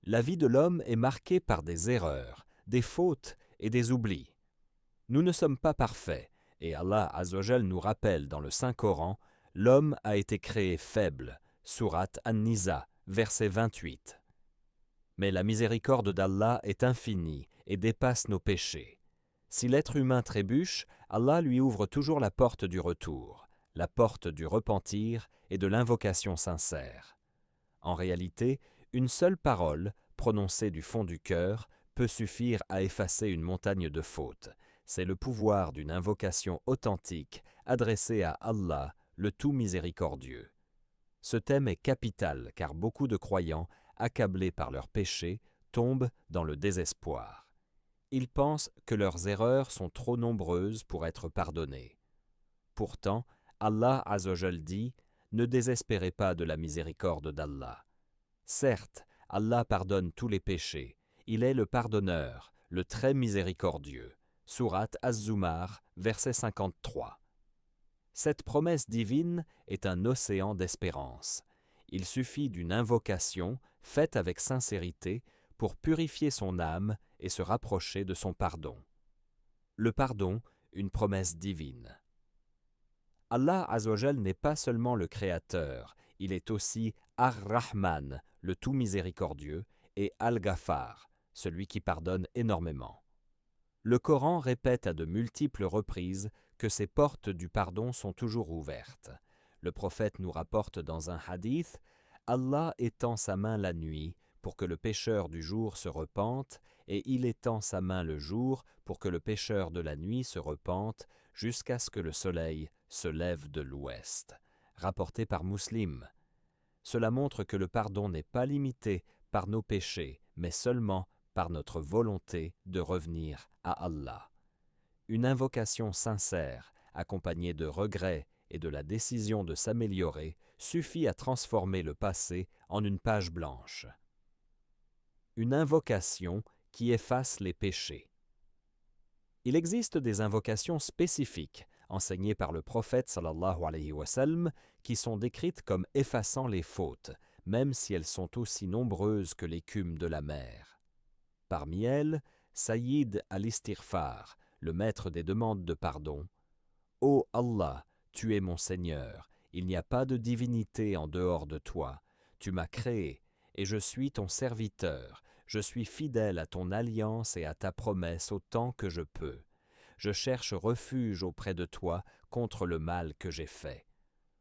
La vie de l'homme est marquée par des erreurs, des fautes et des oublis. Nous ne sommes pas parfaits, et Allah Azzawajal nous rappelle dans le Saint-Coran, l'homme a été créé faible, sourate An-Nisa, verset 28. Mais la miséricorde d'Allah est infinie et dépasse nos péchés. Si l'être humain trébuche, Allah lui ouvre toujours la porte du retour, la porte du repentir et de l'invocation sincère. En réalité, une seule parole, prononcée du fond du cœur, peut suffire à effacer une montagne de fautes. C'est le pouvoir d'une invocation authentique adressée à Allah, le tout miséricordieux. Ce thème est capital car beaucoup de croyants, accablés par leurs péchés, tombent dans le désespoir. Ils pensent que leurs erreurs sont trop nombreuses pour être pardonnées. Pourtant, Allah Azzawajal dit « Ne désespérez pas de la miséricorde d'Allah ». Certes, Allah pardonne tous les péchés. Il est le pardonneur, le très miséricordieux. Sourate Az-Zumar, verset 53. Cette promesse divine est un océan d'espérance. Il suffit d'une invocation, faite avec sincérité, pour purifier son âme et se rapprocher de son pardon. Le pardon, une promesse divine. Allah Azzawajal n'est pas seulement le Créateur, il est aussi Ar-Rahman, le tout miséricordieux, et Al-Ghaffar, celui qui pardonne énormément. Le Coran répète à de multiples reprises que ces portes du pardon sont toujours ouvertes. Le prophète nous rapporte dans un hadith « Allah étend sa main la nuit pour que le pécheur du jour se repente, et il étend sa main le jour pour que le pécheur de la nuit se repente, jusqu'à ce que le soleil se lève de l'ouest. » Rapporté par Muslim. Cela montre que le pardon n'est pas limité par nos péchés, mais seulement par notre volonté de revenir à Allah. Une invocation sincère, accompagnée de regrets et de la décision de s'améliorer, suffit à transformer le passé en une page blanche. Une invocation qui efface les péchés. Il existe des invocations spécifiques, enseignées par le prophète sallallahu alayhi wa sallam, qui sont décrites comme effaçant les fautes, même si elles sont aussi nombreuses que l'écume de la mer. Parmi elles, Sayyid al-Istighfar, le maître des demandes de pardon. « Ô Allah, tu es mon Seigneur, il n'y a pas de divinité en dehors de toi. Tu m'as créé, et je suis ton serviteur. Je suis fidèle à ton alliance et à ta promesse autant que je peux. Je cherche refuge auprès de toi contre le mal que j'ai fait.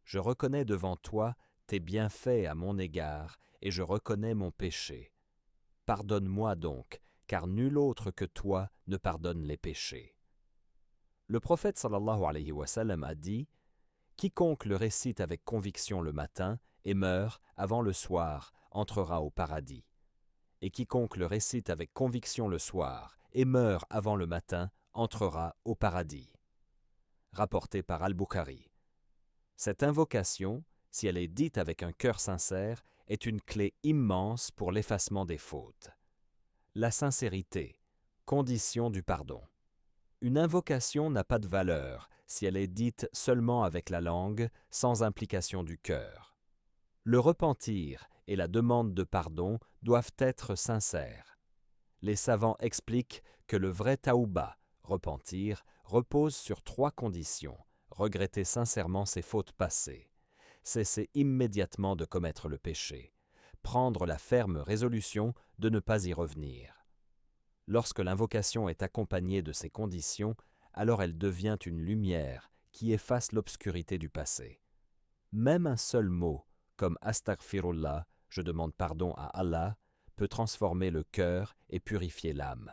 Je reconnais devant toi tes bienfaits à mon égard, et je reconnais mon péché. Pardonne-moi donc, car nul autre que toi ne pardonne les péchés. » Le prophète sallallahu alayhi wa sallam a dit « Quiconque le récite avec conviction le matin et meurt avant le soir entrera au paradis. Et quiconque le récite avec conviction le soir et meurt avant le matin entrera au paradis. » Rapporté par Al-Bukhari. Cette invocation, si elle est dite avec un cœur sincère, est une clé immense pour l'effacement des fautes. La sincérité, condition du pardon. Une invocation n'a pas de valeur si elle est dite seulement avec la langue, sans implication du cœur. Le repentir et la demande de pardon doivent être sincères. Les savants expliquent que le vrai taouba, repentir, repose sur 3 conditions. Regretter sincèrement ses fautes passées, cesser immédiatement de commettre le péché, prendre la ferme résolution de ne pas y revenir. Lorsque l'invocation est accompagnée de ces conditions, alors elle devient une lumière qui efface l'obscurité du passé. Même un seul mot, comme « Astaghfirullah », je demande pardon à Allah, peut transformer le cœur et purifier l'âme.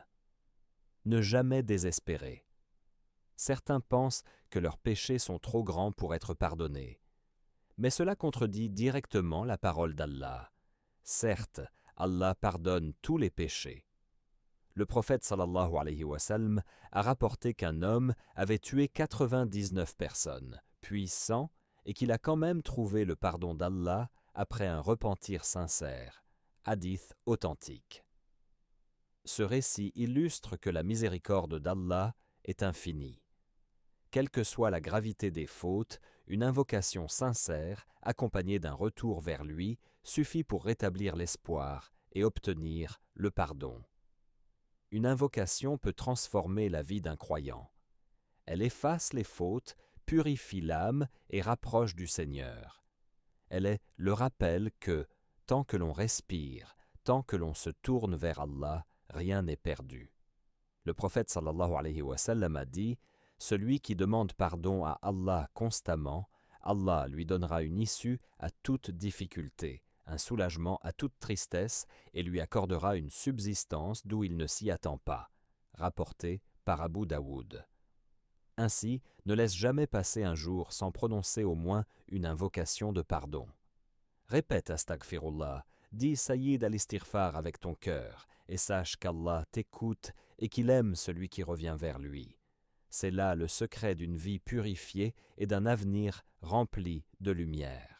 Ne jamais désespérer. Certains pensent que leurs péchés sont trop grands pour être pardonnés. Mais cela contredit directement la parole d'Allah. Certes, Allah pardonne tous les péchés. Le prophète sallallahu alayhi wa sallam a rapporté qu'un homme avait tué 99 personnes, puis 100, et qu'il a quand même trouvé le pardon d'Allah après un repentir sincère. Hadith authentique. Ce récit illustre que la miséricorde d'Allah est infinie. Quelle que soit la gravité des fautes, une invocation sincère, accompagnée d'un retour vers lui, suffit pour rétablir l'espoir et obtenir le pardon. Une invocation peut transformer la vie d'un croyant. Elle efface les fautes, purifie l'âme et rapproche du Seigneur. Elle est le rappel que, tant que l'on respire, tant que l'on se tourne vers Allah, rien n'est perdu. Le prophète sallallahu alayhi wa sallam a dit « Celui qui demande pardon à Allah constamment, Allah lui donnera une issue à toute difficulté, un soulagement à toute tristesse et lui accordera une subsistance d'où il ne s'y attend pas. » Rapporté par Abu Daoud. Ainsi, ne laisse jamais passer un jour sans prononcer au moins une invocation de pardon. Répète Astaghfirullah, dis Sayyid al-Istighfar avec ton cœur, et sache qu'Allah t'écoute et qu'il aime celui qui revient vers lui. C'est là le secret d'une vie purifiée et d'un avenir rempli de lumière.